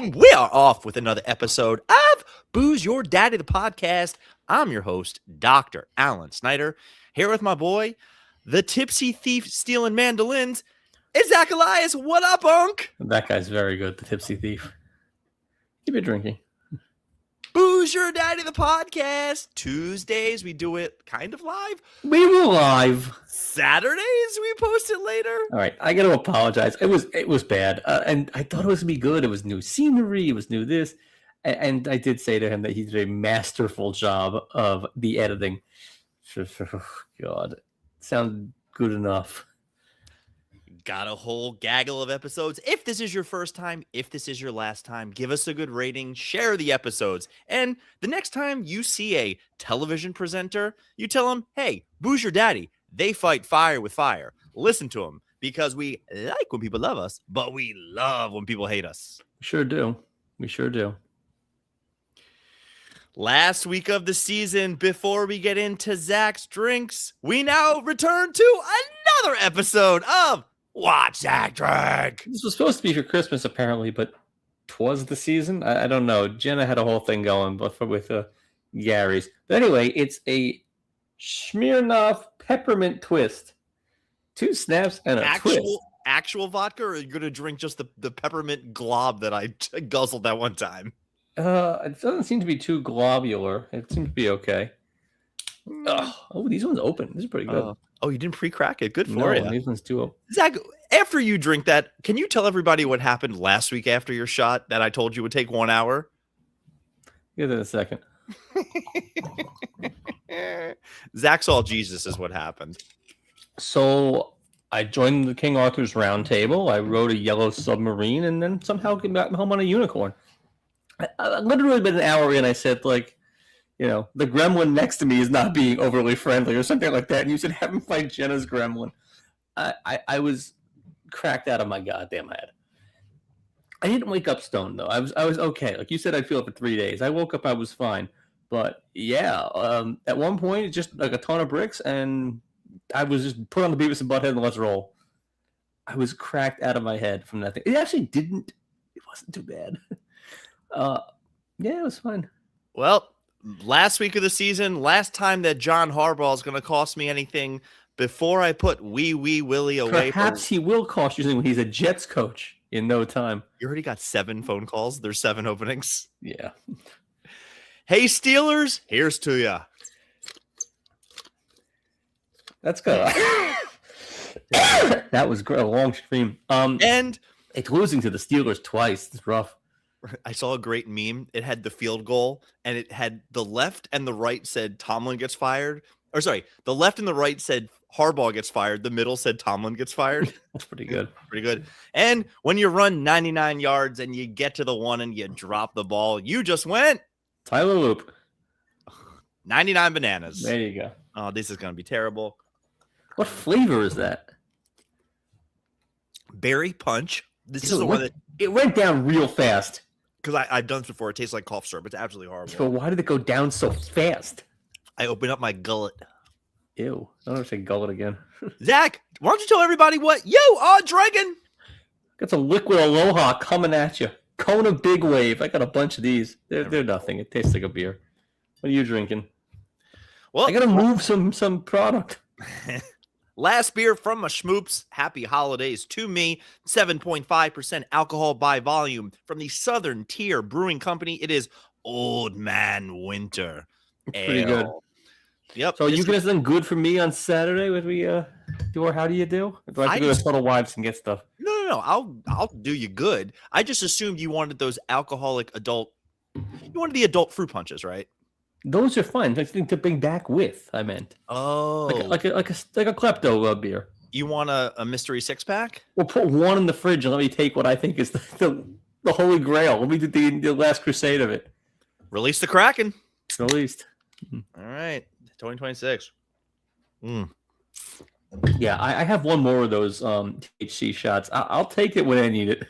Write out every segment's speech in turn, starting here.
boom. We are off with another episode of Booze Your Daddy, the podcast. I'm your host, Dr. Alan Snyder, here with my boy, the tipsy thief stealing mandolins. It's Zach Elias. What up, Unc? That guy's very good, the tipsy thief. Keep it drinking. Booze Your Daddy, the podcast. Tuesdays, we do it kind of live. We were live. Saturdays, we post it later. All right, I got to apologize. It was bad, and I thought it was going to be good. It was new scenery. It was new this. And I did say to him that he did a masterful job of the editing. Oh, God, sounded good enough. Got a whole gaggle of episodes. If this is your first time, if this is your last time, give us a good rating, share the episodes. And the next time you see a television presenter, you tell them, hey, Booze Your Daddy. They fight fire with fire. Listen to them because we like when people love us, but we love when people hate us. We sure do. We sure do. Last week of the season, before we get into Zach's drinks, we now return to another episode of Watch Zach Drink. This was supposed to be for Christmas, apparently, but 'twas the season. I don't know. Jenna had a whole thing going with Gary's. But anyway, it's a Smirnoff peppermint twist. 2 snaps and a twist. Actual vodka, or are you going to drink just the peppermint glob that I guzzled that one time? It doesn't seem to be too globular. It seems to be okay. Oh, these ones open. This is pretty good. Oh, you didn't pre-crack it. Good for you. These ones too open. Zach, after you drink that, can you tell everybody what happened last week after your shot that I told you would take 1 hour? Give it a second. Zach saw Jesus is what happened. So I joined the King Arthur's Round Table. I rode a yellow submarine and then somehow came back home on a unicorn. I literally been an hour in. I said, like, you know, the gremlin next to me is not being overly friendly or something like that. And you said, have him fight Jenna's gremlin. I was cracked out of my goddamn head. I didn't wake up stoned, though. I was okay. Like you said, I'd feel it for 3 days. I woke up, I was fine. But, yeah, at one point, it's just like a ton of bricks, and I was just put on the Beavis and Butthead and let's roll. I was cracked out of my head from that thing. It actually it wasn't too bad. Yeah, it was fine. Well, last week of the season, last time that John Harbaugh is going to cost me anything before I put Wee Willie away. Perhaps he will cost you something when he's a Jets coach in no time. You already got 7 phone calls. There's 7 openings. Yeah. Hey, Steelers, here's to ya. That's good. That was a long stream. And it's losing to the Steelers twice. It's rough. I saw a great meme. It had the field goal, and it had the left and the right said Tomlin gets fired. Or sorry, the left and the right said Harbaugh gets fired. The middle said Tomlin gets fired. That's pretty good. Pretty good. And when you run 99 yards and you get to the 1 and you drop the ball, you just went Tyler Loop. 99 bananas. There you go. Oh, this is going to be terrible. What flavor is that? Berry punch. This is the one that it went down real fast. Because I've done this before. It tastes like cough syrup. It's absolutely horrible. So why did it go down so fast? I opened up my gullet. Ew. I don't ever say gullet again. Zach, why don't you tell everybody what you are drinking? Got some liquid Aloha coming at you. Kona Big Wave. I got a bunch of these. They're nothing. It tastes like a beer. What are you drinking? Well, I got to move some product. Last beer from my schmoops. Happy holidays to me. 7.5% alcohol by volume from the Southern Tier Brewing Company. It is Old Man Winter. Pretty good. Yep. So you guys done good for me on Saturday when we do our How Do You Do? Or do I have to go to Subtle Wives and get stuff? No. I'll do you good. I just assumed you wanted those alcoholic adult. You wanted the adult fruit punches, right? Those are fine. I think to bring back with. I meant. Oh, like a klepto beer. You want a mystery 6-pack? We'll put one in the fridge and let me take what I think is the Holy Grail. Let me do the last crusade of it. Release the Kraken. Released. All right, 2026. Yeah, I have one more of those THC shots. I'll take it when I need it.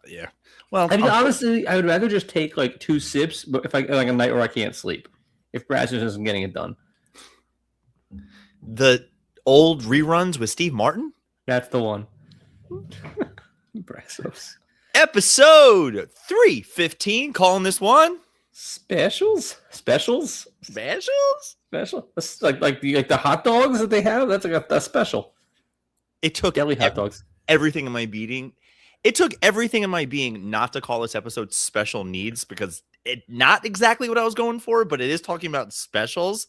Yeah. Well, I mean, honestly, I would rather just take like 2 sips, but if I like a night where I can't sleep, if Brazzers isn't getting it done. The old reruns with Steve Martin? That's the one. Brazzers. Episode 315, calling this one Specials. Specials? Special. That's like the hot dogs that they have. That's like a special. It took Deli hot dogs. everything in my being. It took everything in my being not to call this episode Special Needs because it not exactly what I was going for, but it is talking about specials.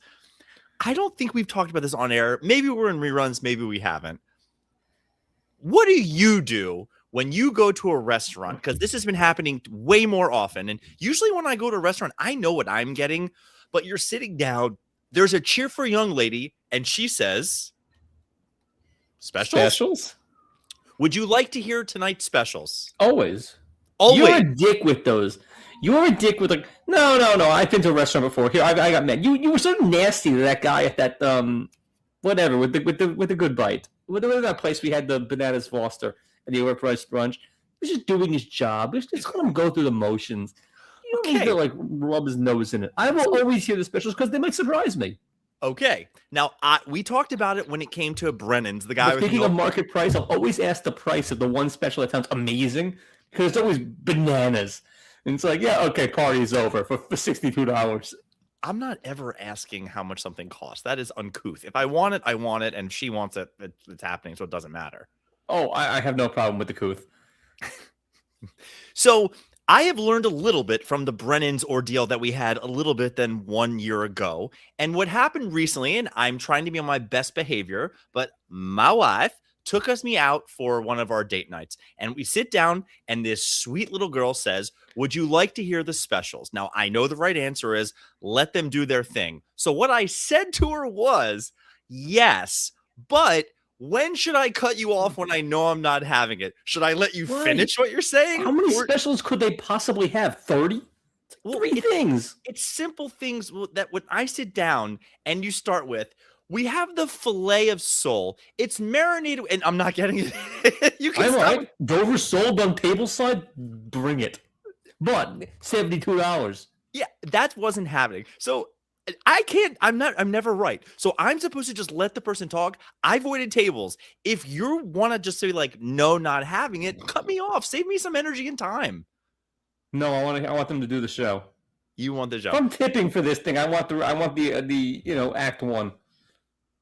I don't think we've talked about this on air. Maybe we're in reruns, maybe we haven't. What do you do when you go to a restaurant? Because this has been happening way more often. And usually when I go to a restaurant, I know what I'm getting, but you're sitting down. There's a cheerful young lady, and she says, Specials? Would you like to hear tonight's specials? Always. Always. You're a dick with those. You're a dick with like, no. I've been to a restaurant before. Here, I got mad. You were so nasty to that guy at that whatever with the good bite. Whatever that place we had the bananas Foster and the overpriced brunch. He was just doing his job. Just let him go through the motions. You don't need to like rub his nose in it. I will always hear the specials because they might surprise me. Okay. Now, we talked about it when it came to Brennan's, the guy with speaking of market price, I'll always ask the price of the one special that sounds amazing because it's always bananas. And it's like, yeah, okay, party's over for $62. I'm not ever asking how much something costs. That is uncouth. If I want it, I want it, and she wants it. It's happening, so it doesn't matter. Oh, I have no problem with the couth. So I have learned a little bit from the Brennan's ordeal that we had a little bit than 1 year ago. And what happened recently, and I'm trying to be on my best behavior, but my wife took me out for one of our date nights. And we sit down, and this sweet little girl says, would you like to hear the specials? Now, I know the right answer is let them do their thing. So what I said to her was, yes, but when should I cut you off when I know I'm not having it? Should I let you finish what you're saying? How many specials could they possibly have? 30? Well, 3 things. It's simple things that when I sit down and you start with, we have the filet of sole. It's marinated, and I'm not getting it. You can stop. Dover sole done table side, bring it. But $72. Yeah, that wasn't happening. So I can't. I'm never right. So I'm supposed to just let the person talk. I've waited tables. If you want to just say like, no, not having it, cut me off. Save me some energy and time. No, I want them to do the show. You want the show. If I'm tipping for this thing. I want the act one.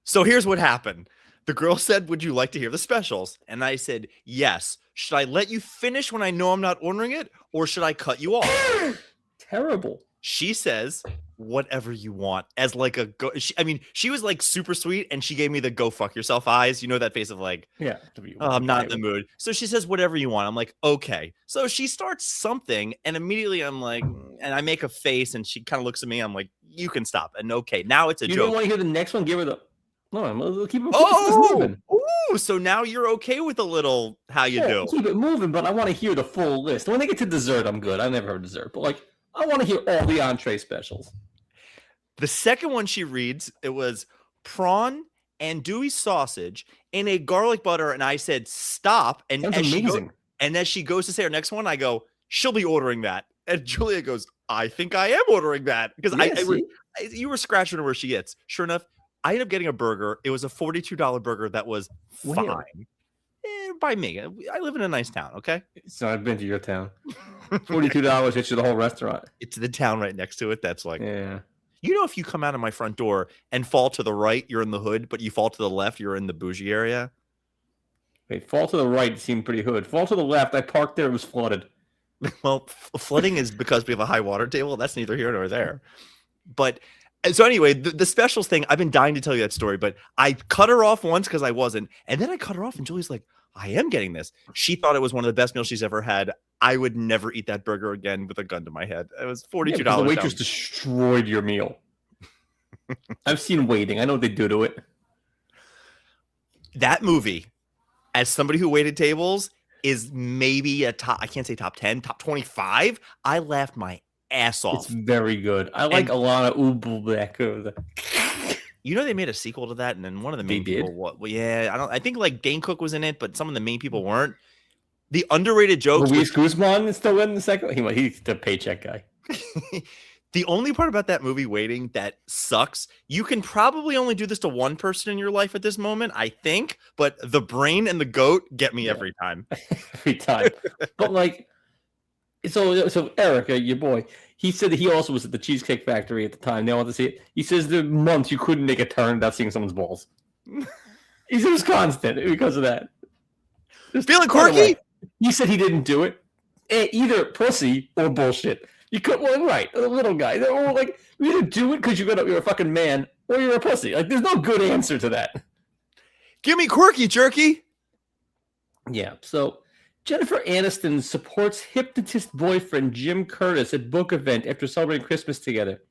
So here's what happened. The girl said, would you like to hear the specials? And I said, yes. Should I let you finish when I know I'm not ordering it? Or should I cut you off? Terrible. She says, whatever you want. As like a go. She was like super sweet. And she gave me the go fuck yourself eyes. You know, that face of like, yeah, I'm not in the mood. So she says, whatever you want. I'm like, okay. So she starts something. And immediately I'm like, and I make a face. And she kind of looks at me. I'm like, you can stop. And okay, now it's a joke. You don't want to hear the next one? Give her the... No, we'll keep it moving. Ooh, so now you're okay with a little how you do. Keep it moving, but I want to hear the full list. When they get to dessert, I'm good. I never heard dessert, but like I want to hear all the entree specials. The second one she reads, it was prawn andouille sausage in a garlic butter, and I said stop. And that's amazing. As she goes to say her next one, I go, she'll be ordering that. And Julia goes, I think I am ordering that because you were scratching her where she gets. Sure enough. I ended up getting a burger. It was a $42 burger that was fine. By me. I live in a nice town, okay? So I've been to your town. $42 hits you the whole restaurant. It's the town right next to it. That's like, yeah. You know, if you come out of my front door and fall to the right, you're in the hood, but you fall to the left, you're in the bougie area. Wait, fall to the right seemed pretty hood. Fall to the left, I parked there, it was flooded. Well, flooding is because we have a high water table. That's neither here nor there. But... And so anyway, the specials thing, I've been dying to tell you that story, but I cut her off once because I wasn't. And then I cut her off and Julie's like, I am getting this. She thought it was one of the best meals she's ever had. I would never eat that burger again with a gun to my head. It was $42. The waitress destroyed your meal. I've seen waiting. I know what they do to it. That movie, as somebody who waited tables, is maybe a top, I can't say top 10, top 25. I laughed my ass off. It's very good. I like Alana Ubulek. You know they made a sequel to that, and then one of the main people. Well, yeah, I think like Dane Cook was in it, but some of the main people weren't. The underrated jokes. Luis Guzman is still in the second. He's the paycheck guy. The only part about that movie, Waiting, that sucks. You can probably only do this to one person in your life at this moment, I think. But the brain and the goat get me every time. Every time. But like, So Erica, your boy, he said that he also was at the Cheesecake Factory at the time. They wanted to see it. He says the months you couldn't make a turn without seeing someone's balls. He was constant because of that. Feeling quirky? He said he didn't do it. Either pussy or bullshit. You could, well, right, a little guy. Or like, you either do it because you're a fucking man, or you're a pussy. Like, there's no good answer to that. Give me quirky jerky. Yeah. So Jennifer Aniston supports hypnotist boyfriend Jim Curtis at book event after celebrating Christmas together.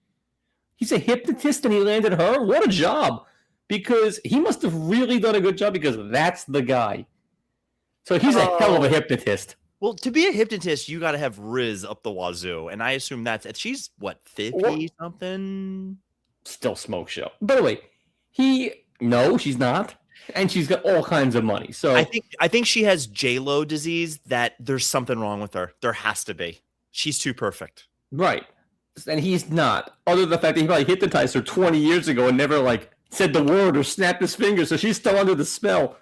He's a hypnotist and he landed her? What a job. Because he must have really done a good job because that's the guy. So he's a hell of a hypnotist. Well, to be a hypnotist, you got to have Riz up the wazoo. And I assume she's what, 50 something? Still smoke show. By the way, no, she's not. And she's got all kinds of money. So I think she has J-Lo disease, that there's something wrong with her. There has to be. She's too perfect. Right. And he's not. Other than the fact that he probably hypnotized her 20 years ago and never like said the word or snapped his fingers, so she's still under the spell.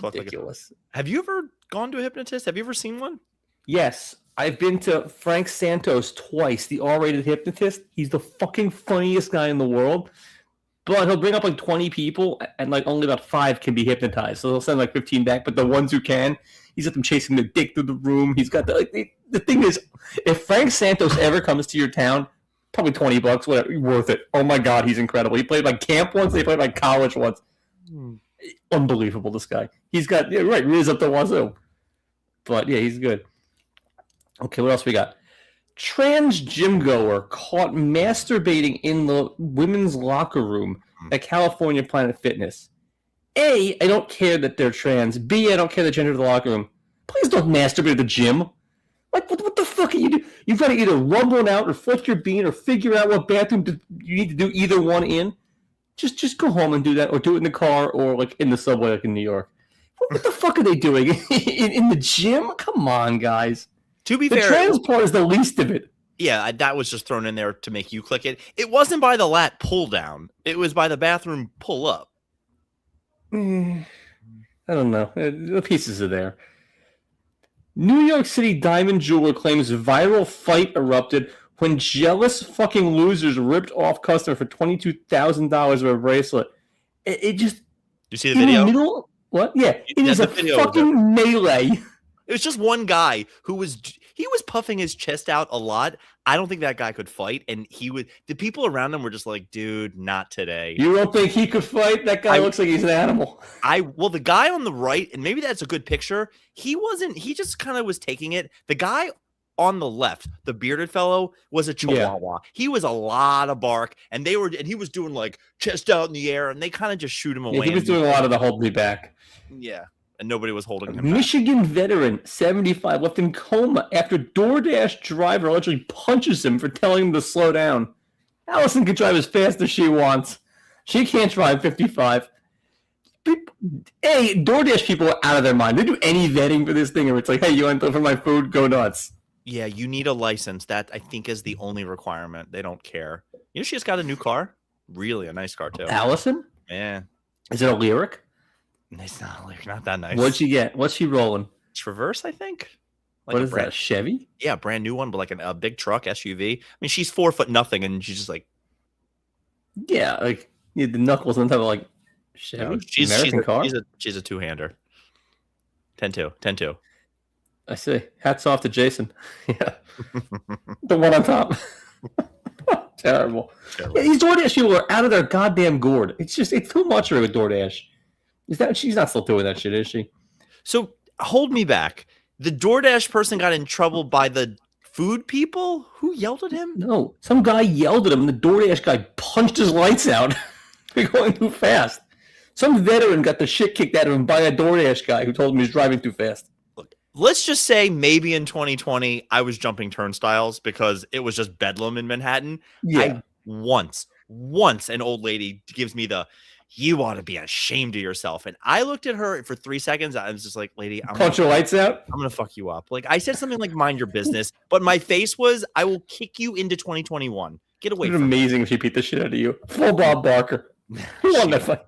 Ridiculous. Have you ever gone to a hypnotist? Have you ever seen one? Yes. I've been to Frank Santos twice, the R-rated hypnotist. He's the fucking funniest guy in the world. But he'll bring up like 20 people, and like only about 5 can be hypnotized. So he'll send like 15 back, but the ones who can, he's got them chasing their dick through the room. He's got the thing is, if Frank Santos ever comes to your town, probably $20, whatever, worth it. Oh my God, he's incredible. He played like camp once, they played like college once. Unbelievable, this guy. He's got, Riz up the wazoo. But yeah, he's good. Okay, what else we got? Trans gym goer caught masturbating in the women's locker room at California Planet Fitness. A, I don't care that they're trans. B, I don't care the gender of the locker room. Please don't masturbate at the gym. Like, what the fuck are you doing? You've got to either rub one out or flick your bean or figure out what bathroom you need to do either one in. Just go home and do that, or do it in the car, or like in the subway, like in New York. What the fuck are they doing in the gym? Come on, guys. To be fair, the trans part is the least of it. Yeah, that was just thrown in there to make you click it. It wasn't by the lat pull down. It was by the bathroom pull up. I don't know. The pieces are there. New York City diamond jeweler claims viral fight erupted when jealous fucking losers ripped off customer for $22,000 of a bracelet. It just... You see the video? What? Yeah. It is a fucking melee. It was just one guy who was puffing his chest out a lot. I don't think that guy could fight, and the people around him were just like, dude, not today. You don't think he could fight? That guy looks like he's an animal. Well, the guy on the right, and maybe that's a good picture, he just kind of was taking it. The guy on the left, the bearded fellow, was a chihuahua. Yeah. He was a lot of bark, and he was doing like chest out in the air, and they kind of just shoot him away. Yeah, he was doing a lot of the hold me back. Yeah. And nobody was holding him Michigan back. Veteran, 75, left in coma after DoorDash driver allegedly punches him for telling him to slow down. Allison can drive as fast as she wants. She can't drive 55. DoorDash people are out of their mind. They do any vetting for this thing, or it's like, hey, you want to for my food? Go nuts. Yeah, you need a license. That, I think, is the only requirement. They don't care. You know, she just got a new car. Really a nice car, too. Allison? Yeah. Is it a Lyric? It's not that nice. What'd she get? What's she rolling? Traverse, I think. Like what is that? A Chevy? Yeah, brand new one, but like a big truck SUV. I mean, she's 4'0", and she's just like, yeah, like the knuckles on top of like Chevy. No, she's a two-hander. 10-2. I see. Hats off to Jason. Yeah, the one on top. Terrible. Yeah, these DoorDash people are out of their goddamn gourd. It's too much for with DoorDash. She's not still doing that shit, is she? So hold me back. The DoorDash person got in trouble by the food people who yelled at him? No, some guy yelled at him, and the DoorDash guy punched his lights out. They're going too fast. Some veteran got the shit kicked out of him by a DoorDash guy who told him he was driving too fast. Look, let's just say maybe in 2020 I was jumping turnstiles because it was just bedlam in Manhattan. Yeah. Once an old lady gives me the, you ought to be ashamed of yourself. And I looked at her for 3 seconds. I was just like, lady, punch your lights out. I'm going to fuck you up. Like I said something like mind your business, but my face was, I will kick you into 2021. Get away from me. Amazing if she beat the shit out of you. Full Bob Barker. Who won that fight?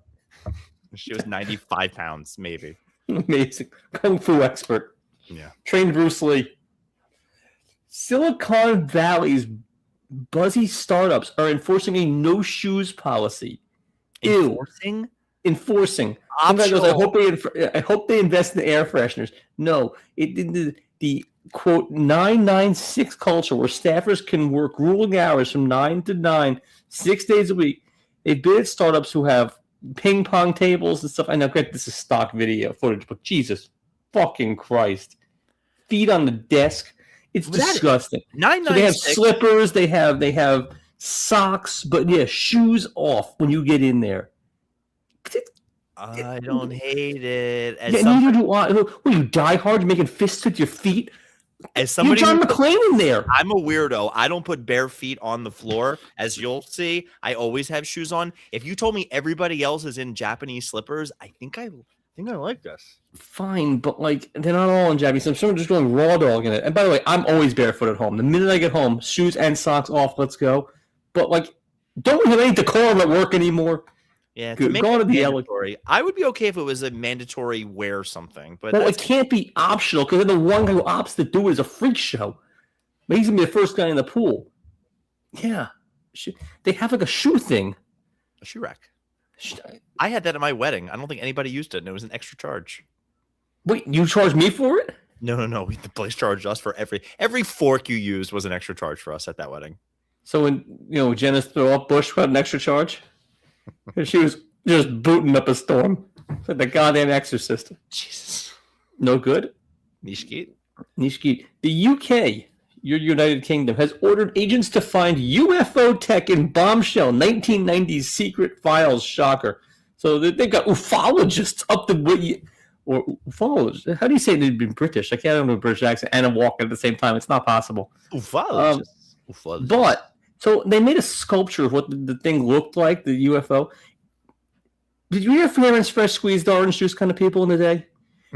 She was 95 pounds, maybe. Amazing. Kung Fu expert. Yeah. Trained Bruce Lee. Silicon Valley's buzzy startups are enforcing a no shoes policy. Enforcing. Some guy goes, I hope they invest in air fresheners. No, the quote 996 culture where staffers can work grueling hours from 9 to 9, 6 days a week. They've been at startups who have ping pong tables and stuff. I know, great, this is stock video footage, but Jesus fucking Christ. Feet on the desk. It's disgusting. So they have slippers, they have socks, but yeah, shoes off when you get in there. I don't hate it. Neither do I. What, you die hard? You're making fists with your feet? As somebody You're John McClane in there. I'm a weirdo. I don't put bare feet on the floor. As you'll see, I always have shoes on. If you told me everybody else is in Japanese slippers, I think I like this. Fine, but like they're not all in Japanese. Someone just going raw dog in it. And by the way, I'm always barefoot at home. The minute I get home, shoes and socks off. Let's go. But like, don't we have any decorum at work anymore? Yeah, to make it mandatory. I would be okay if it was a mandatory wear something, but it can't be optional because then the one guy who opts to do it is a freak show. But he's gonna be the first guy in the pool. Yeah, they have like a shoe thing, a shoe rack. I had that at my wedding. I don't think anybody used it, and it was an extra charge. Wait, you charged me for it? No. The place charged us for every fork you used was an extra charge for us at that wedding. So when Janice threw up, Bush got an extra charge. She was just booting up a storm. It's like the goddamn Exorcist. Jesus. No good? Nishkit. The UK, your United Kingdom, has ordered agents to find UFO tech in bombshell 1990s secret files. Shocker. So they've got ufologists up the way. Or ufologists. How do you say they'd been British? I can't have a British accent and a walk at the same time. It's not possible. Ufologists. But... So they made a sculpture of what the thing looked like, the UFO. Did you hear Ferenc fresh squeezed orange juice kind of people in the day?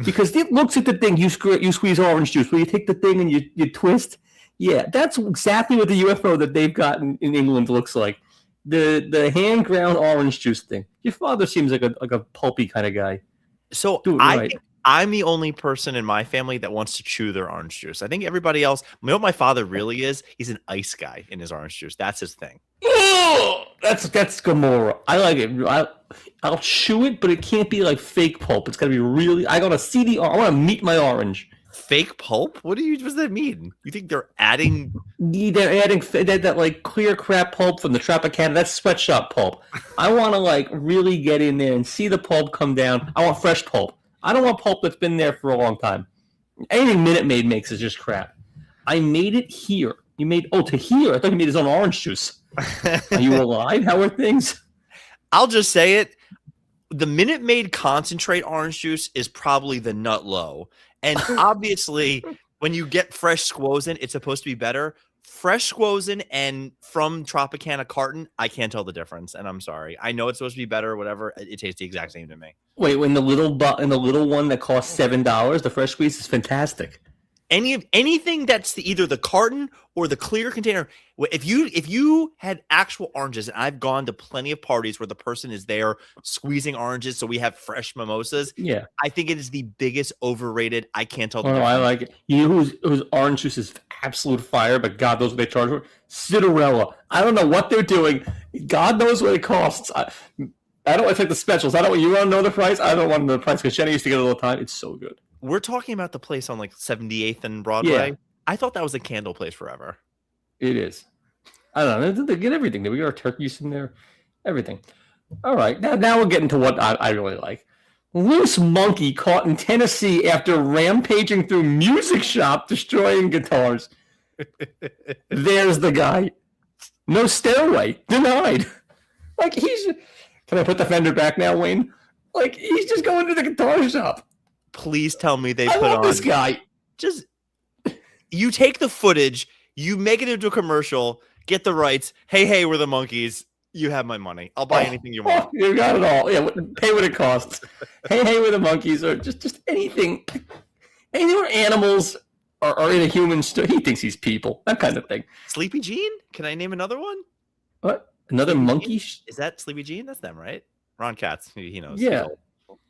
Because it looks at the thing, you squeeze orange juice, where you take the thing and you twist. Yeah, that's exactly what the UFO that they've got in England looks like. The hand ground orange juice thing. Your father seems like a pulpy kind of guy. So I think I'm the only person in my family that wants to chew their orange juice. I think everybody else, what my father really is, he's an ice guy in his orange juice. That's his thing. Oh, that's Gamora. I like it. I'll chew it, but it can't be like fake pulp. It's got to be really. I gotta see the. I want to meet my orange. Fake pulp? What does that mean? You think they're adding? They're adding that like clear crap pulp from the Tropicana. That's sweatshop pulp. I want to like really get in there and see the pulp come down. I want fresh pulp. I don't want pulp that's been there for a long time. Anything Minute Maid makes is just crap. I made it here. You made to here. I thought you made his own orange juice. Are you alive? How are things? I'll just say it. The Minute Maid concentrate orange juice is probably the nut low. And obviously, when you get fresh Squozen, it's supposed to be better. Fresh Squozen and from Tropicana carton, I can't tell the difference, and I'm sorry. I know it's supposed to be better or whatever. It tastes the exact same to me. Wait, when the little one that costs $7, the fresh squeeze is fantastic. Anything that's either the carton or the clear container. If you had actual oranges, and I've gone to plenty of parties where the person is there squeezing oranges, so we have fresh mimosas. Yeah, I think it is the biggest overrated. I can't tell. I like it. You know whose orange juice is absolute fire, but God knows what they charge for. Cinderella. I don't know what they're doing. God knows what it costs. I don't want to take the specials. I don't. You want to know the price? I don't want to know the price because Jenny used to get it all the time. It's so good. We're talking about the place on like 78th and Broadway. Yeah. I thought that was a candle place forever. It is. I don't know. They get everything. We got our turkeys in there. Everything. All right. Now we're getting to what I really like. Loose monkey caught in Tennessee after rampaging through music shop, destroying guitars. There's the guy. No stairway. Denied. Like Can I put the fender back now, Wayne? Like he's just going to the guitar shop. Please tell me they put on this guy. Just you take the footage, you make it into a commercial, get the rights. Hey, we're the monkeys. You have my money. I'll buy anything you want. You got it all. Yeah, pay what it costs. hey, we're the monkeys, or just anything. Anything where animals are in a human store. He thinks he's people. That kind of thing. Sleepy Jean? Can I name another one? What? Another Sleepy monkey? Jean? Is that Sleepy Jean? That's them, right? Ron Katz. He knows. Yeah.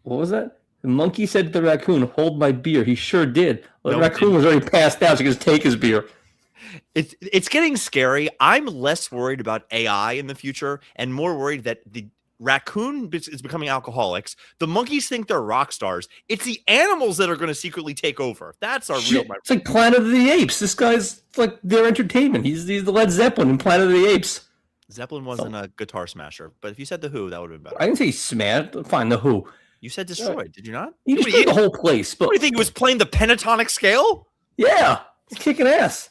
What was that? The monkey said to the raccoon, "Hold my beer." He sure did. Well, the raccoon was already passed out, so he could just take his beer. It's getting scary. I'm less worried about AI in the future and more worried that the raccoon is becoming alcoholics. The monkeys think they're rock stars. It's the animals that are going to secretly take over. That's our real. It's like Planet of the Apes. This guy's like their entertainment. He's the Led Zeppelin in Planet of the Apes. Zeppelin wasn't a guitar smasher, but if you said the Who, that would have been better. I didn't say smashed. Fine, the Who. You said destroyed, did you not? He destroyed the whole place. But what do you think? He was playing the pentatonic scale? Yeah, he's kicking ass.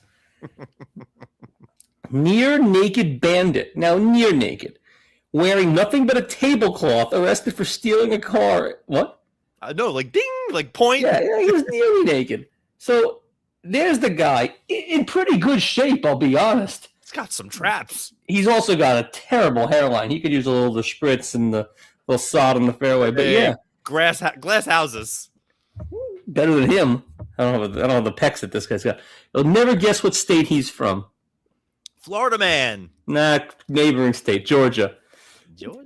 Near naked bandit. Now, near naked. Wearing nothing but a tablecloth, arrested for stealing a car. What? No, like ding, like point. Yeah, he was nearly naked. So there's the guy in pretty good shape, I'll be honest. He's got some traps. He's also got a terrible hairline. He could use a little of the spritz and the little sod on the fairway. But yeah. Glass houses. Better than him. I don't know the pecs that this guy's got. You'll never guess what state he's from. Florida man. Nah, neighboring state, Georgia.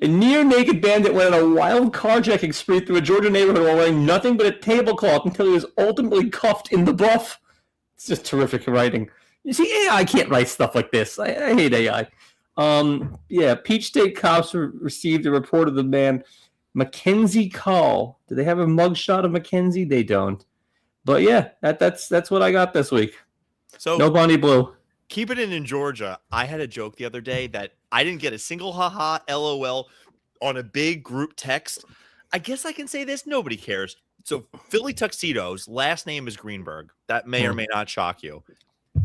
A near-naked bandit went on a wild carjacking spree through a Georgia neighborhood while wearing nothing but a tablecloth until he was ultimately cuffed in the buff. It's just terrific writing. You see, AI can't write stuff like this. I hate AI. Peach State cops received a report of the man, Mackenzie Call. Do they have a mugshot of Mackenzie? They don't. But yeah, that's what I got this week. So no Bonnie Blue. Keep it in Georgia. I had a joke the other day that I didn't get a single haha LOL on a big group text. I guess I can say this. Nobody cares. So Philly Tuxedo's last name is Greenberg. That may or may not shock you.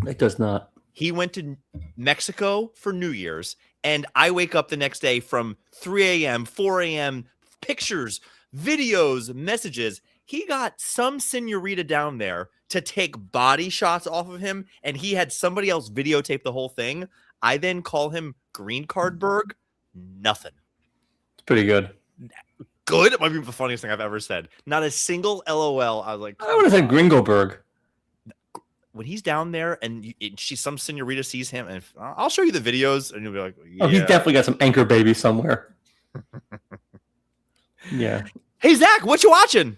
It does not. He went to Mexico for New Year's, and I wake up the next day from 3 a.m., 4 a.m., pictures, videos, messages. He got some senorita down there to take body shots off of him, and he had somebody else videotape the whole thing. I then call him Green Cardberg. Nothing. It's pretty good. Good? It might be the funniest thing I've ever said. Not a single LOL. I was like, I would have said Gringoberg. When he's down there and some senorita sees him, and I'll show you the videos, and you'll be like, yeah. Oh, he's definitely got some anchor baby somewhere. Yeah. Hey, Zach, what you watching?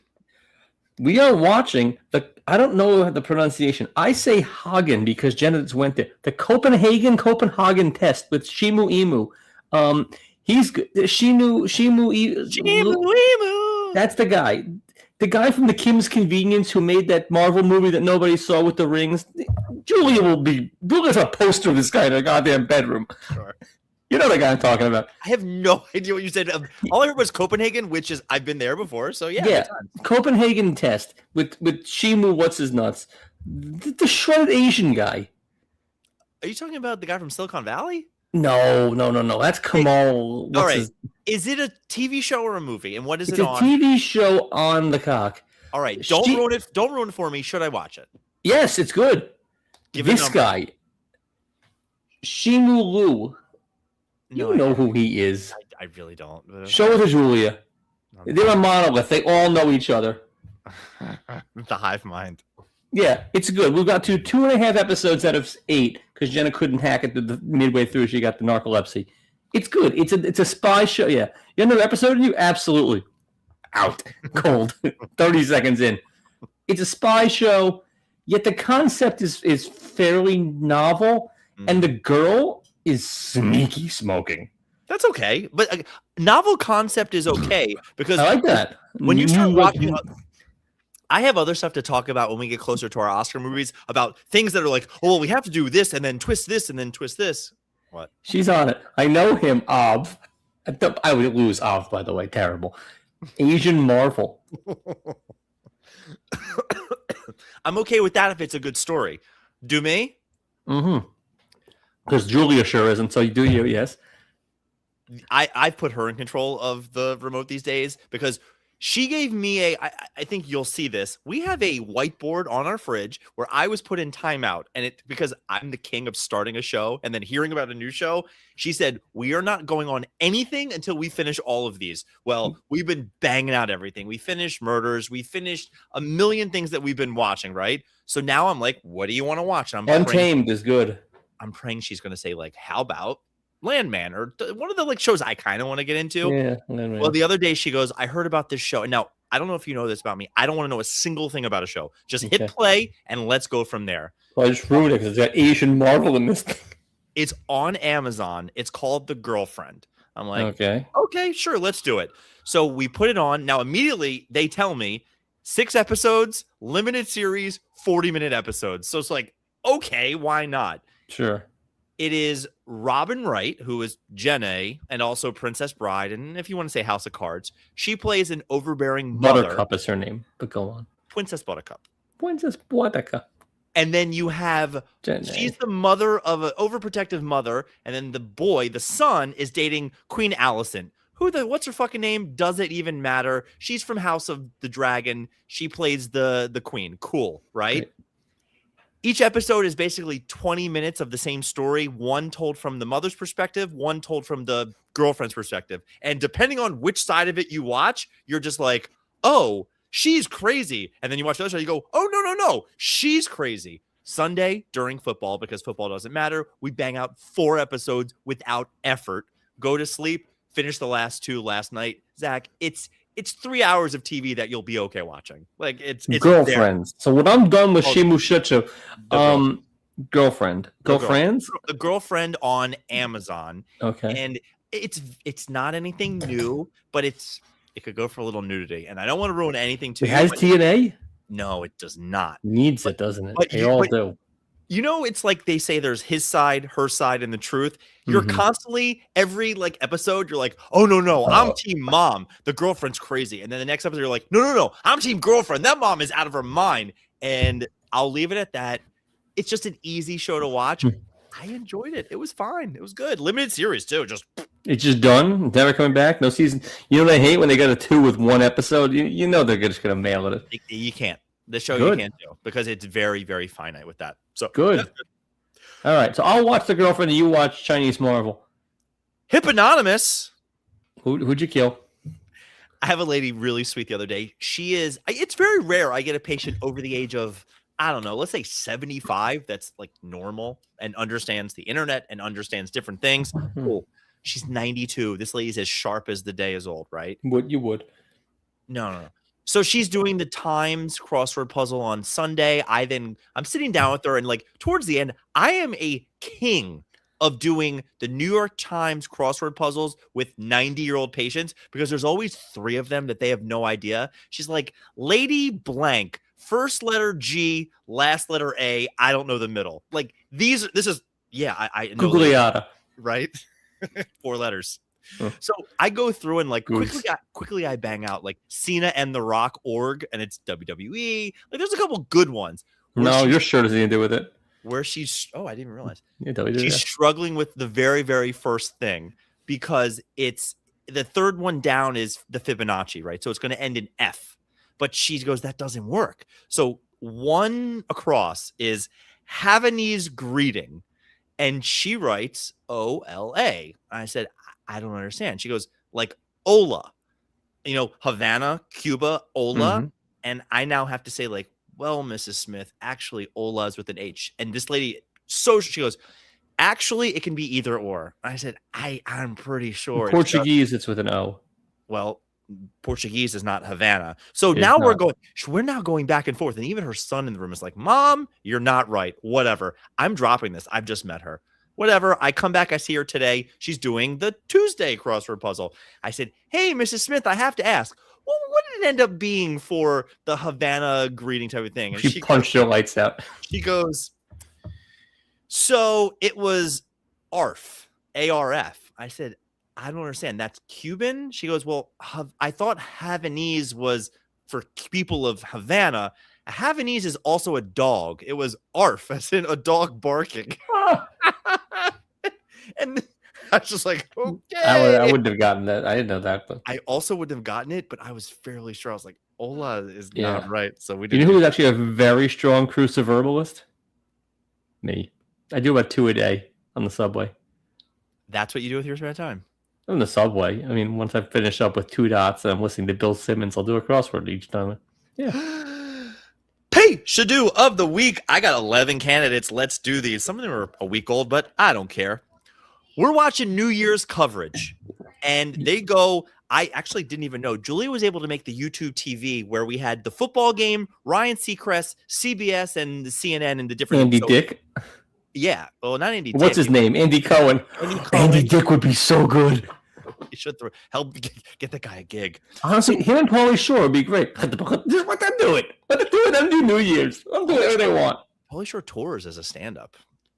We are watching I don't know the pronunciation. I say Hagen because Jenna went there. The Copenhagen test with Shimu Imu. He's good. Shimu Imu. That's the guy. The guy from the Kim's Convenience who made that Marvel movie that nobody saw with the rings. Julia's a poster of this guy in her goddamn bedroom. Sure. You know the guy I'm talking about. I have no idea what you said. All I heard was Copenhagen, which is I've been there before. So yeah. Copenhagen test with Shimu. What's his nuts? The shredded Asian guy. Are you talking about the guy from Silicon Valley? No. That's Kamal. All right. Is it a TV show or a movie? And what is it on? It's a TV show on the cock. All right. Don't ruin it. Don't ruin it for me. Should I watch it? Yes, it's good. This guy, Shimu Lu. You know who he is. I really don't. Show it to Julia. They're a monolith. They all know each other. The hive mind. Yeah, it's good. We've got 2.5 episodes out of 8 because Jenna couldn't hack it midway through. She got the narcolepsy. It's good. It's a spy show. Yeah. You have another episode of you? Absolutely. Out. Cold. 30 seconds in. It's a spy show, yet the concept is fairly novel, and the girl is sneaky smoking. That's okay. But novel concept is okay because I like that. When you start watching, I have other stuff to talk about when we get closer to our Oscar movies about things that are like, oh, well, we have to do this and then twist this and then twist this. What? She's on it. I know him, Av. I would lose Av, by the way. Terrible. Asian Marvel. I'm okay with that if it's a good story. Do me? Mm-hmm. Because Julia sure isn't, so you do you, yes. I put her in control of the remote these days because she gave me I think you'll see this. We have a whiteboard on our fridge where I was put in timeout, and because I'm the king of starting a show and then hearing about a new show, she said, we are not going on anything until we finish all of these. Well, we've been banging out everything. We finished Murders. We finished a million things that we've been watching, right? So now I'm like, what do you want to watch? And Untamed is good. I'm praying she's going to say, like, how about Landman or one of the like shows I kind of want to get into. Yeah, Landman. Well, the other day she goes, I heard about this show. And now I don't know if you know this about me. I don't want to know a single thing about a show. Just hit Okay. play and let's go from there. Well, I just ruined it because it's got Asian Marvel in this thing. It's on Amazon. It's called The Girlfriend. I'm like, Okay, sure, let's do it. So we put it on. Now, immediately, they tell me 6 episodes, limited series, 40-minute episodes. So it's like, okay, why not? sure. It is Robin Wright, who is Jenna, and also Princess Bride. And if you want to say House of Cards, she plays an overbearing mother. Buttercup is her name, but go on. Princess Buttercup. Princess Buttercup. And then you have, Jenna. she's the mother of an overprotective mother. And then the boy, the son, is dating Queen Alicent. What's her fucking name? Does it even matter? She's from House of the Dragon. She plays the queen. Cool, right? Great. Each episode is basically 20 minutes of the same story, one told from the mother's perspective, one told from the girlfriend's perspective. And depending on which side of it you watch, you're just like, oh, she's crazy. And then you watch the other side, you go, oh, no, she's crazy. Sunday during football, because football doesn't matter, we bang out 4 episodes without effort, go to sleep, finish the last 2 last night. Zach, it's 3 hours of TV that you'll be okay watching. Like it's Girlfriends. So when I'm done with Shimu Shucho, Girlfriends? The Girlfriend on Amazon. Okay. And it's not anything new, but it could go for a little nudity. And I don't want to ruin anything too. It has TNA? No, it does not. Needs it, doesn't it? But They all do. You know, it's like they say there's his side, her side, and the truth. You're constantly, every like episode, you're like, oh, no, I'm team mom. The girlfriend's crazy. And then the next episode, you're like, no, I'm team girlfriend. That mom is out of her mind. And I'll leave it at that. It's just an easy show to watch. I enjoyed it. It was fine. It was good. Limited series, too. It's just done? Never coming back? No season? You know what I hate? When they got a 2 with 1 episode? You know they're just going to mail it. You can't. The show Good. You can't do because it's very, very finite with that. So Good. All right. So I'll watch The Girlfriend and you watch Chinese Marvel. HIPAAnonymous. Who'd you kill? I have a lady really sweet the other day. It's very rare I get a patient over the age of, I don't know, let's say 75 that's like normal and understands the internet and understands different things. Cool. She's 92. This lady's as sharp as the day is old, right? You would. No. So she's doing the Times crossword puzzle on Sunday. I'm sitting down with her, and like towards the end, I am a king of doing the New York Times crossword puzzles with 90-year-old patients because there's always 3 of them that they have no idea. She's like, Lady Blank, first letter G, last letter A. I don't know the middle. Like I know. Gugliata. Right? 4 letters. So I go through and like quickly I bang out like Cena and The Rock org, and it's WWE. Like there's a couple good ones. No, your shirt has anything to do with it. Where she's I didn't realize. Yeah, she's struggling with the very, very first thing because it's the third one down is the Fibonacci, right? So it's going to end in F. But she goes, that doesn't work. So one across is Havanese greeting. And she writes OLA. I said, I don't understand. She goes, like Ola, Havana, Cuba, Ola. And I now have to say, like, well, Mrs. Smith, actually, Ola is with an H. And this lady, she goes, actually, it can be either or. I said, I'm pretty sure. In Portuguese, it's with an O. Well, Portuguese is not Havana. So now we're now going back and forth. And even her son in the room is like, Mom, you're not right. Whatever. I'm dropping this. I've just met her. Whatever. I come back. I see her today. She's doing the Tuesday crossword puzzle. I said, hey, Mrs. Smith, I have to ask, well, what did it end up being for the Havana greeting type of thing? And she punched your lights out. She goes, so it was ARF, ARF. I said, I don't understand. That's Cuban? She goes, well, I thought Havanese was for people of Havana. A Havanese is also a dog. It was ARF, as in a dog barking. And I was just like, okay. I wouldn't have gotten that. I didn't know that. But I also wouldn't have gotten it, but I was fairly sure. I was like, Ola is not right. So we did. You know who is actually a very strong cruciverbalist? Me. I do about 2 a day on the subway. That's what you do with your spare time? On the subway. I mean, once I finish up with 2 dots and I'm listening to Bill Simmons, I'll do a crossword each time. Yeah. Pishadoo of the week. I got 11 candidates. Let's do these. Some of them are a week old, but I don't care. We're watching New Year's coverage, and they go, I actually didn't even know. Julia was able to make the YouTube TV where we had the football game, Ryan Seacrest, CBS, and the CNN and the different. Andy Dick. Yeah. Well, not Andy Dick. What's his name? Andy Cohen. Andy Dick would be so good. You should help get that guy a gig. Honestly, him and Pauly Shore would be great. Just let them do it. Let them do it. Let them do New Year's. Let them do whatever they want. Pauly Shore tours as a stand-up.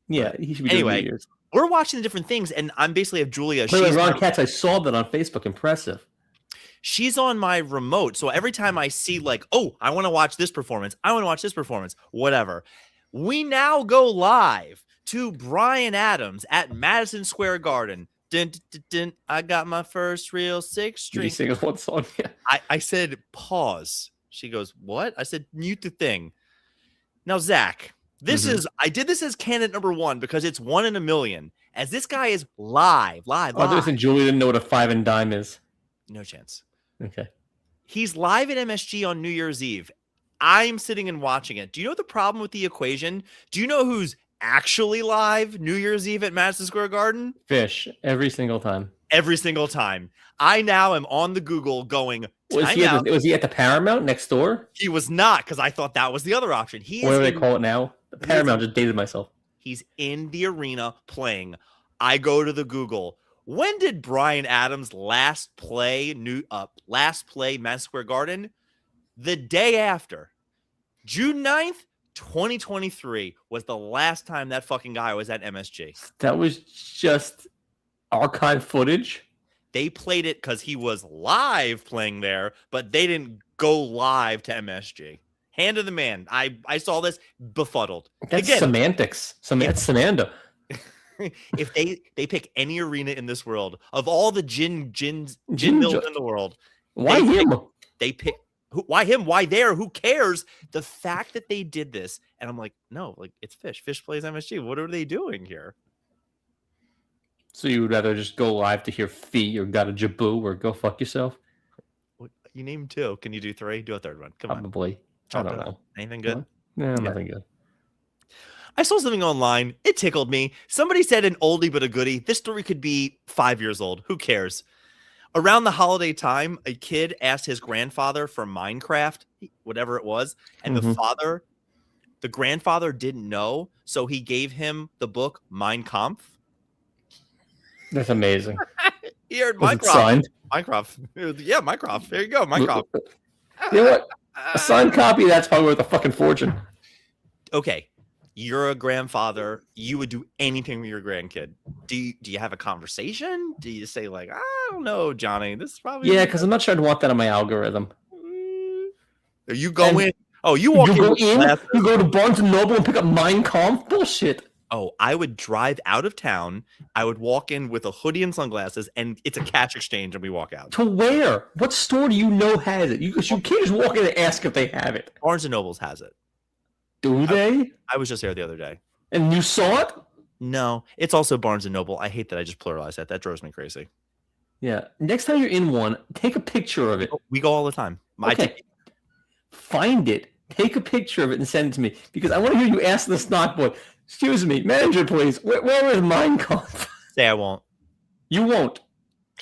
Yeah, he should be doing New Year's. We're watching the different things, and I'm basically have Julia. She's Ron Katz. I saw that on Facebook. Impressive. She's on my remote, so every time I see like, oh, I want to watch this performance, I want to watch this performance, whatever. We now go live to Bryan Adams at Madison Square Garden. Dun, dun, dun, I got my first real 6-string. Did you sing one song? Yeah. I said pause. She goes, what? I said mute the thing. Now, Zach. I did this as candidate number 1 because it's 1 in a million. As this guy is live. Oh, listen, Julie didn't know what a 5 and dime is. No chance. Okay. He's live at MSG on New Year's Eve. I'm sitting and watching it. Do you know the problem with the equation? Do you know who's actually live New Year's Eve at Madison Square Garden? Fish every single time. Every single time. I now am on the Google going. Was he at the Paramount next door? He was not, because I thought that was the other option. What do they call it now? The Paramount. Just dated myself. He's in the arena playing. I go to the Google. When did Bryan Adams last play Madison Square Garden? The day after. June 9th, 2023 was the last time that fucking guy was at MSG. That was just archive footage. They played it because he was live playing there, but they didn't go live to MSG. Hand of the man. I saw this befuddled. That's semantics. That's Samanda. If they pick any arena in this world, of all the gin mills in the world, why him? They pick why him? Why there? Who cares? The fact that they did this, and I'm like, no, like it's Fish. Fish plays MSG. What are they doing here? So you would rather just go live to hear Fee or Got a Jaboo or Go Fuck Yourself? You named 2. Can you do 3? Do a third one. Come on. Probably. I don't know. Anything good? No, nothing good. I saw something online. It tickled me. Somebody said an oldie but a goodie. This story could be 5 years old. Who cares? Around the holiday time, a kid asked his grandfather for Minecraft, whatever it was, and the grandfather didn't know, so he gave him the book Mein Kampf. That's amazing. He heard Minecraft. Minecraft. Yeah, Minecraft. There you go, Minecraft. You know what? A signed copy, that's probably worth a fucking fortune. Okay. You're a grandfather. You would do anything with your grandkid. Do you have a conversation? Do you say like, I don't know, Johnny, this is probably... Yeah, because I'm not sure I'd want that on my algorithm. You go in. Oh, you walk in. You go to Barnes & Noble and pick up Mein Kampf? Bullshit. Oh, I would drive out of town. I would walk in with a hoodie and sunglasses, and it's a cash exchange, and we walk out. To where? What store do you know has it? You can't just walk in and ask if they have it. Barnes & Noble's has it. Do they? I was just there the other day. And you saw it? No, it's also Barnes & Noble. I hate that I just pluralized that. That drives me crazy. Yeah. Next time you're in one, take a picture of it. We go all the time. Okay. Find it. Take a picture of it and send it to me. Because I want to hear you ask the stock boy, excuse me, manager, please. Where is Mein Kampf? Say I won't. You won't.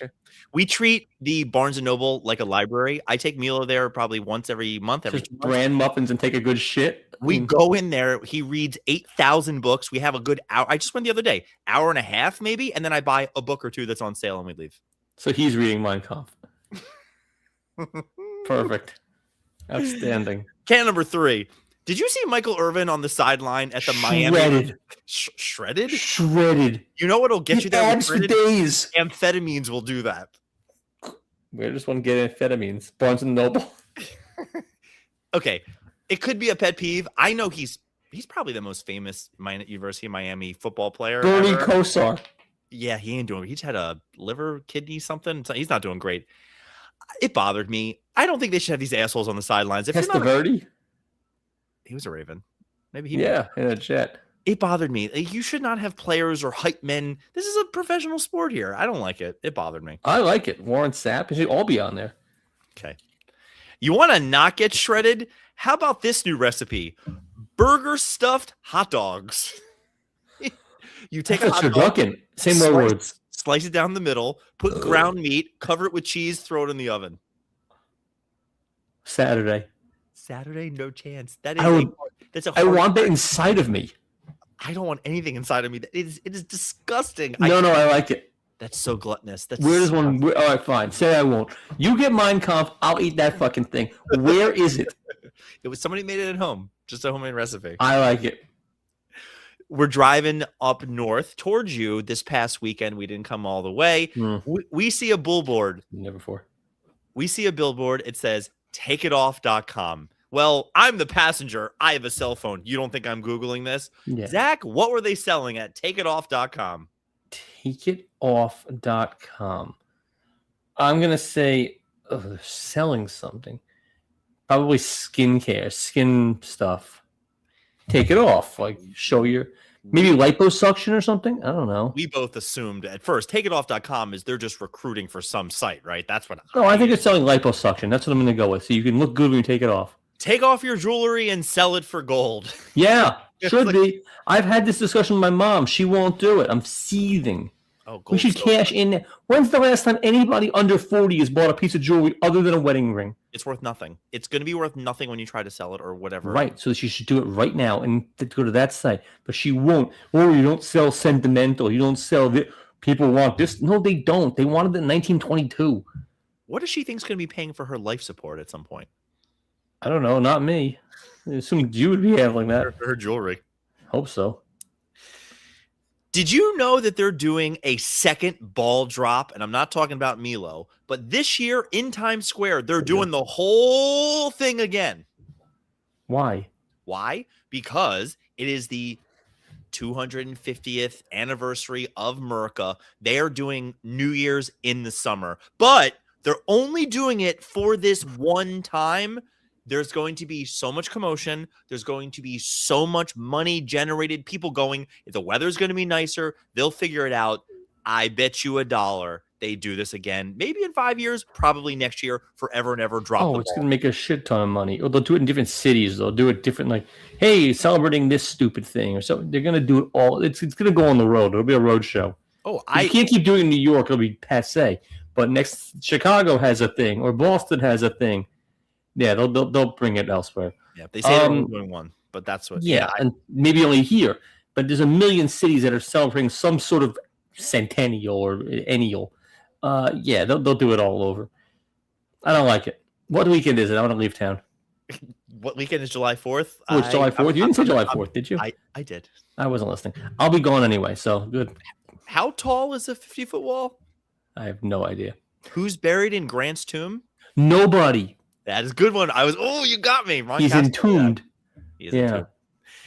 Okay. We treat the Barnes & Noble like a library. I take Milo there probably once every month. Just brand muffins and take a good shit? We go in there. He reads 8,000 books. We have a good hour. I just went the other day. Hour and a half maybe. And then I buy a book or 2 that's on sale and we leave. So he's reading Mein Kampf. Perfect. Outstanding. Can number 3. Did you see Michael Irvin on the sideline at the Miami? Shredded? Shredded. You know what'll get you there? Abs for days. Amphetamines will do that. We just want to get amphetamines. Barnes & Noble. Okay. It could be a pet peeve. I know he's probably the most famous University of Miami football player. Bernie Kosar. Yeah, he ain't doing. He's had a liver, kidney, something. He's not doing great. It bothered me. I don't think they should have these assholes on the sidelines. Testaverde? He was a Raven. Maybe he. Yeah, in a Jet. It bothered me. You should not have players or hype men. This is a professional sport here. I don't like it. It bothered me. I like it. Warren Sapp. It should all be on there. Okay. You want to not get shredded? How about this new recipe? Burger stuffed hot dogs. You take a hot dog, Same words. slice it down the middle, put ground meat, cover it with cheese, throw it in the oven. Saturday. Saturday, no chance. That I is would- that's a I hard want that inside of me. I don't want anything inside of me. It is disgusting. No, I like it. That's so gluttonous. That's Where does one? All right, fine. Say I won't. You get Mein Kampf. I'll eat that fucking thing. Where is it? It was somebody made it at home. Just a homemade recipe. I like it. We're driving up north towards you this past weekend. We didn't come all the way. We see a billboard. Never before. We see a billboard. It says takeitoff.com. Well, I'm the passenger. I have a cell phone. You don't think I'm Googling this? Yeah. Zach, what were they selling at takeitoff.com? Takeitoff.com. I'm going to say they're selling something. Probably skincare, skin stuff. Take it off. Like show your maybe liposuction or something. I don't know. We both assumed at first takeitoff.com is they're just recruiting for some site, right? That's what No, I think it's selling liposuction. That's what I'm going to go with. So you can look good when you take it off. Take off your jewelry and sell it for gold. Yeah, should be. I've had this discussion with my mom. She won't do it. I'm seething. Oh, gold. We should cash in. When's the last time anybody under 40 has bought a piece of jewelry other than a wedding ring? It's worth nothing. It's going to be worth nothing when you try to sell it or whatever. Right. So she should do it right now and go to that site. But she won't. Oh, you don't sell sentimental. You don't sell this. People want this. No, they don't. They wanted it in 1922. What does she think's going to be paying for her life support at some point? I don't know. Not me. I assumed you would be handling that. Her jewelry. Hope so. Did you know that they're doing a second ball drop? And I'm not talking about Milo, but this year in Times Square, they're doing the whole thing again. Why? Why? Because it is the 250th anniversary of Merca. They are doing New Year's in the summer, but they're only doing it for this one time. There's going to be so much commotion. There's going to be so much money generated. People going, if the weather's going to be nicer, they'll figure it out. I bet you $1 they do this again. Maybe in 5 years, probably next year, forever and ever drop the ball. It's going to make a shit ton of money. Or they'll do it in different cities. They'll do it different, like, hey, celebrating this stupid thing or something. They're going to do it all. It's going to go on the road. It'll be a road show. Oh, you can't keep doing it in New York. It'll be passe. But next, Chicago has a thing or Boston has a thing. Yeah, they'll bring it elsewhere. Yeah, they say they're only doing one, but that's what. Yeah, and maybe only here. But there's a million cities that are celebrating some sort of centennial or ennial. Yeah, they'll do it all over. I don't like it. What weekend is it? I want to leave town. What weekend is July 4th? Oh, it's July 4th? You didn't say July 4th, did you? I did. I wasn't listening. I'll be gone anyway, so good. How tall is a 50-foot wall? I have no idea. Who's buried in Grant's tomb? Nobody. That is a good one. You got me. Ron He's Castro, entombed. He is entombed.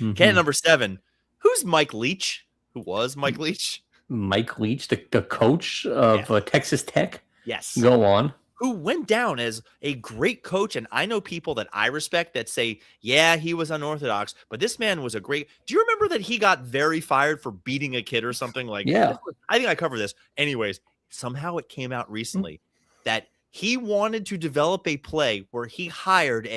Mm-hmm. Can number 7. Who's Mike Leach? Who was Mike Leach? Mike Leach, the coach of Texas Tech. Yes. Go on. Who went down as a great coach. And I know people that I respect that say, yeah, he was unorthodox, but this man was a great. Do you remember that he got very fired for beating a kid or something? Like, yeah. I think I covered this. Anyways, somehow it came out recently that he wanted to develop a play where he hired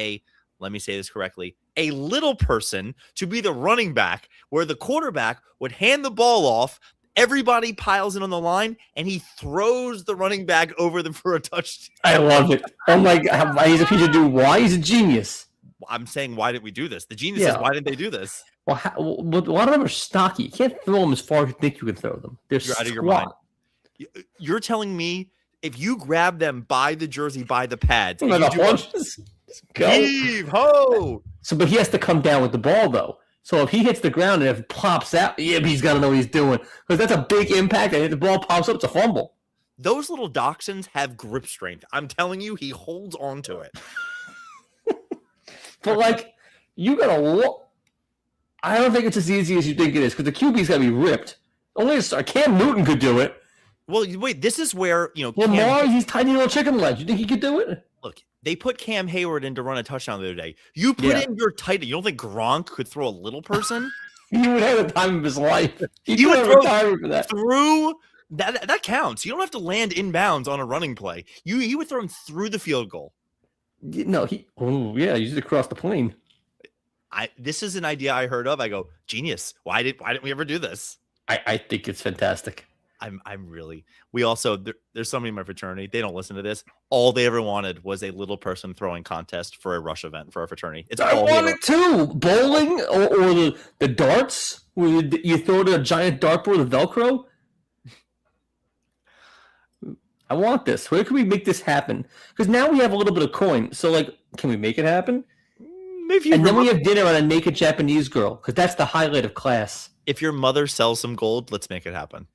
let me say this correctly, a little person to be the running back, where the quarterback would hand the ball off, everybody piles in on the line, and he throws the running back over them for a touchdown. I love it. Oh my God, he's a Pishadoo. Why? He's a genius. I'm saying, why did we do this? The genius is, why didn't they do this? Well, a lot of them are stocky. You can't throw them as far as you think you can throw them. They're You're out of your mind. You're telling me if you grab them by the jersey, by the pads, and you go. Heave, ho! So, but he has to come down with the ball, though. So if he hits the ground and if it pops out, but he's got to know what he's doing. Because that's a big impact. And if the ball pops up, it's a fumble. Those little dachshunds have grip strength. I'm telling you, he holds on to it. But, you got to look. I don't think it's as easy as you think it is. Because the QB's got to be ripped. Only Cam Newton could do it. Well, wait, this is where, Lamar, he's tiny little chicken legs. You think he could do it? Look, they put Cam Hayward in to run a touchdown the other day. You put in your tight end. You don't think Gronk could throw a little person? He would have the time of his life. He would throw time for that. Through that counts. You don't have to land inbounds on a running play. He would throw him through the field goal. No, you just across the plane. This is an idea I heard of. I go, genius. Why didn't we ever do this? I think it's fantastic. I'm really. We also there's somebody in my fraternity. They don't listen to this. All they ever wanted was a little person throwing contest for a rush event for our fraternity. It's I all want it too. Bowling or the darts where you throw the giant dartboard with Velcro. I want this. Where can we make this happen? Because now we have a little bit of coin. So, like, can we make it happen? Maybe. And then we have dinner on a naked Japanese girl because that's the highlight of class. If your mother sells some gold, let's make it happen.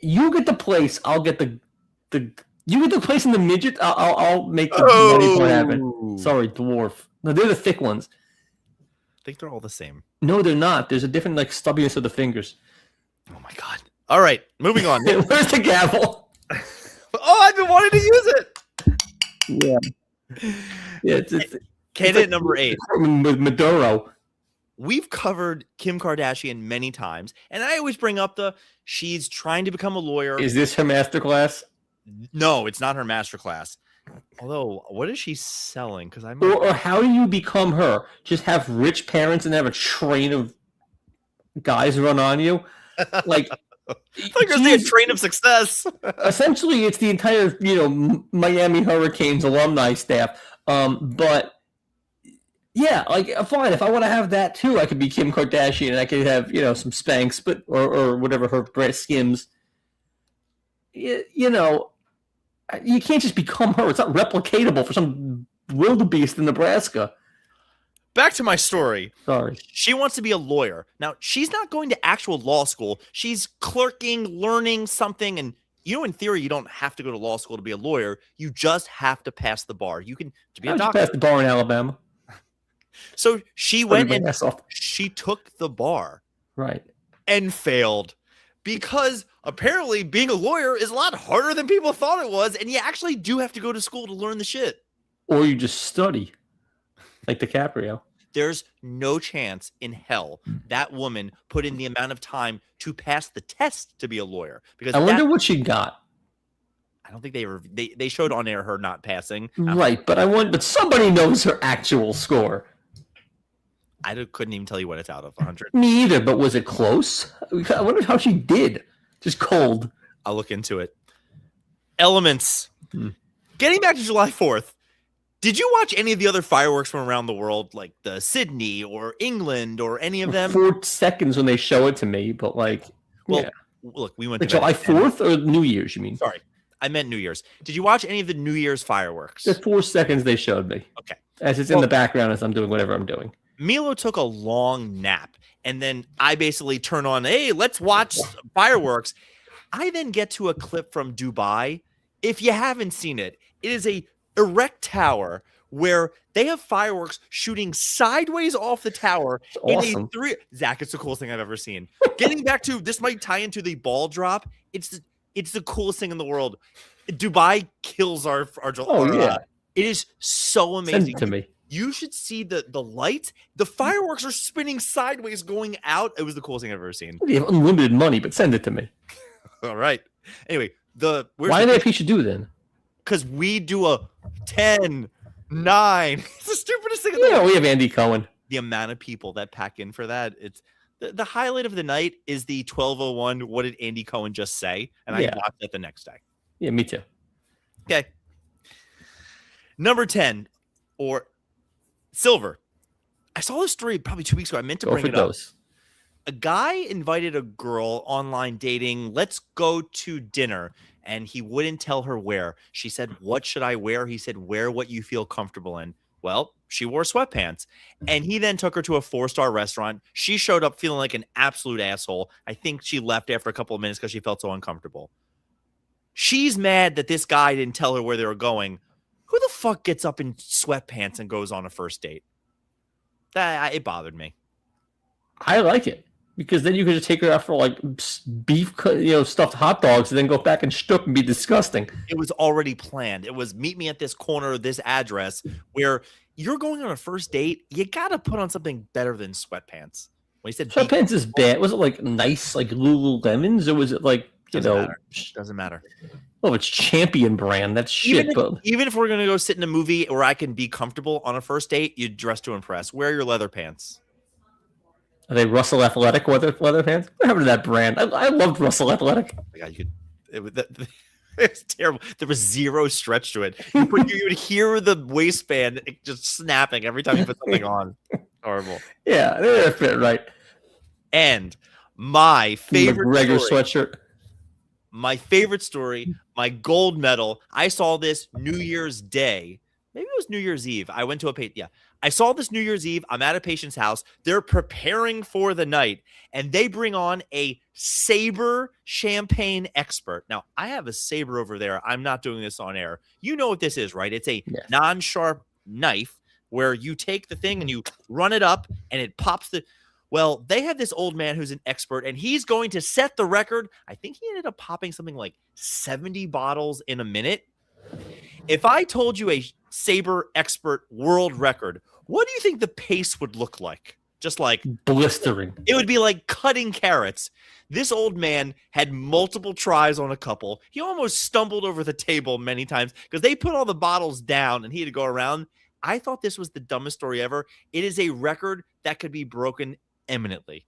You get the place. I'll get the. You get the place in the midget. I'll make the money part happen. Sorry, dwarf. No, they're the thick ones. I think they're all the same. No, they're not. There's a different like stubbiness of the fingers. Oh my god! All right, moving on. Where's the gavel? Oh, I've been wanting to use it. Yeah. It's candidate number 8 with Maduro. We've covered Kim Kardashian many times, and I always bring up she's trying to become a lawyer. Is this her masterclass? No, it's not her masterclass. Although, what is she selling? Because or how do you become her? Just have rich parents and have a train of guys run on you? Like, a train of success. Essentially, it's the entire Miami Hurricanes alumni staff. But yeah, like fine. If I want to have that too, I could be Kim Kardashian and I could have some Spanx, but or whatever her brand Skims. You can't just become her. It's not replicatable for some wildebeest in Nebraska. Back to my story. Sorry. She wants to be a lawyer. Now, she's not going to actual law school. She's clerking, learning something. And, in theory, you don't have to go to law school to be a lawyer. You just have to pass the bar. You can to be a doctor. Pass the bar in Alabama. So she went and she took the bar. Right. And failed. Because apparently being a lawyer is a lot harder than people thought it was. And you actually do have to go to school to learn the shit. Or you just study. Like DiCaprio. There's no chance in hell that woman put in the amount of time to pass the test to be a lawyer. Because I wonder what she got. I don't think they showed on air her not passing. Right, but somebody knows her actual score. I couldn't even tell you what it's out of 100. Me either, but was it close? I wonder how she did. Just cold. I'll look into it. Elements. Getting back to July 4th. Did you watch any of the other fireworks from around the world, like the Sydney or England or any of them? 4 seconds when they show it to me, but look, we went to July 4th or New Year's, you mean? Sorry, I meant New Year's. Did you watch any of the New Year's fireworks? The 4 seconds they showed me. Okay. As it's in the background as I'm doing whatever I'm doing. Milo took a long nap, and then I basically turn on, hey, let's watch fireworks. I then get to a clip from Dubai. If you haven't seen it, it is a erect tower where they have fireworks shooting sideways off the tower. Awesome. Zach, it's the coolest thing I've ever seen. Getting back to this might tie into the ball drop. It's the coolest thing in the world. Dubai kills our yeah. It is so amazing. Send it to me. You should see the lights. The fireworks are spinning sideways going out. It was the coolest thing I've ever seen. You have unlimited money, but send it to me. All right. Anyway, why do they have Pishadoo then? Because we do a 10, 9. It's the stupidest thing in the world. Yeah, we have Andy Cohen. The amount of people that pack in for that. It's the highlight of the night is the 12:01. What did Andy Cohen just say? And I watched it the next day. Yeah, me too. Okay. Number 10, or silver. I saw this story probably 2 weeks ago. I meant to bring it up. A guy invited a girl online dating. Let's go to dinner. And he wouldn't tell her where. She said, what should I wear? He said, wear what you feel comfortable in. Well, she wore sweatpants. And he then took her to a 4-star restaurant. She showed up feeling like an absolute asshole. I think she left after a couple of minutes because she felt so uncomfortable. She's mad that this guy didn't tell her where they were going. Who the fuck gets up in sweatpants and goes on a first date? It bothered me. I like it. Because then you could just take her out for like beef, stuffed hot dogs, and then go back and shtuck and be disgusting. It was already planned. It was meet me at this corner, this address, where you're going on a first date. You got to put on something better than sweatpants. When he said sweatpants is bad. Was it like nice, like Lululemons, or was it like Doesn't matter. Oh, it's Champion brand. That's shit. Even if we're gonna go sit in a movie where I can be comfortable on a first date, you dress to impress. Wear your leather pants. Are they Russell Athletic leather pants? What happened to that brand? I loved Russell Athletic. Oh my God, it's terrible. There was zero stretch to it. You would hear the waistband just snapping every time you put something on. Horrible. Yeah, they're fit right. And my favorite McGregor sweatshirt. My favorite story, my gold medal. I saw this New Year's Day. Maybe it was New Year's Eve. I went to I saw this New Year's Eve. I'm at a patient's house. They're preparing for the night, and they bring on a Saber champagne expert. Now, I have a Saber over there. I'm not doing this on air. You know what this is, right? It's a non-sharp knife where you take the thing and you run it up, and it pops the... Well, they have this old man who's an expert, and he's going to set the record. I think he ended up popping something like 70 bottles in a minute. If I told you a Saber expert world record, what do you think the pace would look like? Just like blistering. It would be like cutting carrots. This old man had multiple tries on a couple. He almost stumbled over the table many times because they put all the bottles down and he had to go around. I thought this was the dumbest story ever. It is a record that could be broken eminently.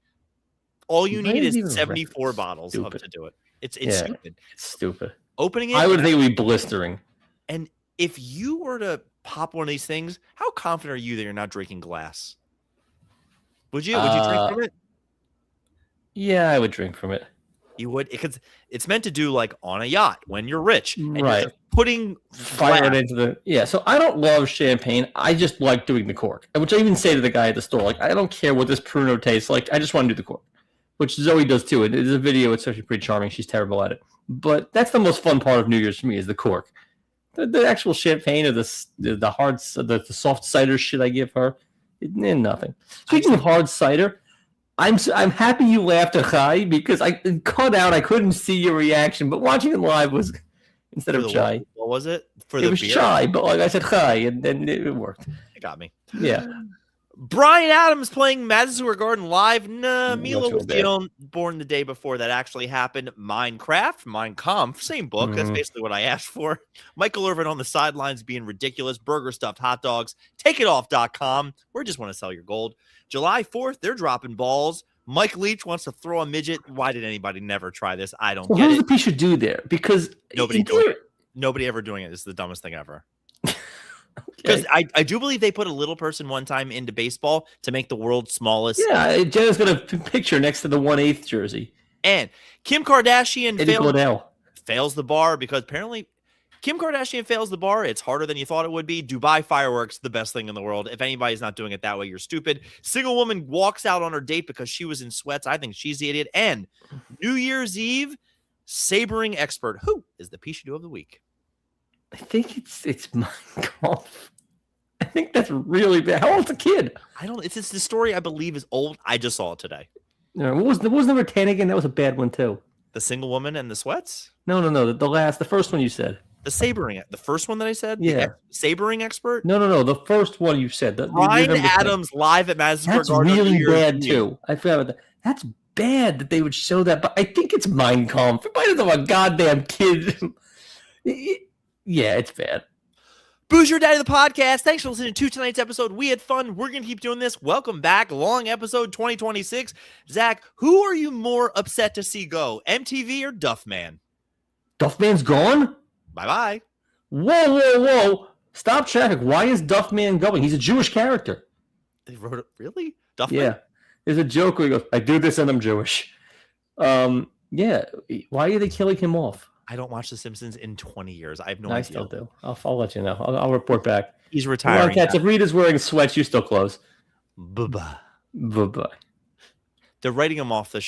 All you need is 74 bottles to do it. It's stupid. It's stupid. Opening it, I would think it would be blistering. And if you were to pop one of these things, how confident are you that you're not drinking glass? Would you drink from it? Yeah, I would drink from it. You would, because it's meant to do like on a yacht when you're rich, and right? You're putting fire into the So I don't love champagne. I just like doing the cork, which I even say to the guy at the store, like, I don't care what this Pruno tastes like. I just want to do the cork, which Zoe does too. It is a video. It's actually pretty charming. She's terrible at it, but that's the most fun part of New Year's for me is the cork. The actual champagne or the hard, the soft cider shit I give her, nothing. Speaking of hard cider, I'm happy you laughed at Chai because I cut out. I couldn't see your reaction, but watching it live was instead of Chai. What was it? It was Chai, but like I said, Chai, and then it worked. It got me. Yeah. Bryan Adams playing Madison Square Garden live. Nah, Mila was born the day before that actually happened. Minecraft, Mein Kampf, same book. That's basically what I asked for. Michael Irvin on the sidelines being ridiculous. Burger stuffed hot dogs. TakeItOff.com. We just want to sell your gold. July 4th, they're dropping balls. Mike Leach wants to throw a midget. Why did anybody never try this? I don't get it. What does the Pishadoo there? Because nobody ever doing it. This is the dumbest thing ever. Because I do believe they put a little person one time into baseball to make the world's smallest. Yeah, Jenna's got a picture next to the 1/8 jersey. And Kim Kardashian fails the bar because apparently Kim Kardashian fails the bar. It's harder than you thought it would be. Dubai fireworks, the best thing in the world. If anybody's not doing it that way, you're stupid. Single woman walks out on her date because she was in sweats. I think she's the idiot. And New Year's Eve, sabering expert. Who is the Pishadoo of the week? I think it's Mein Kampf. I think that's really bad. How old's the kid? I don't. It's the story I believe is old. I just saw it today. No, what was number 10 again? That was a bad one too. The single woman and the sweats. No. The first one you said. The sabering. The first one that I said. Yeah. Sabering expert. No. The first one you said. Bryan Adams live at Madison Square Garden. That's really bad too. I forgot about that. That's bad that they would show that, but I think it's Mein Kampf. It might have been a goddamn kid. Yeah, it's bad. Boozer Daddy, the podcast. Thanks for listening to tonight's episode. We had fun. We're going to keep doing this. Welcome back. Long episode 2026. Zach, who are you more upset to see go? MTV or Duffman? Duffman's gone? Bye-bye. Whoa. Stop traffic. Why is Duffman going? He's a Jewish character. They wrote it. Really? Duffman? Yeah. There's a joke where he goes, I do this and I'm Jewish. Yeah. Why are they killing him off? I don't watch The Simpsons in 20 years. I have no idea. I still do. I'll let you know. I'll report back. He's retiring. If Rita's wearing sweats, you still close. Bye-bye. Bye-bye. They're writing him off the show.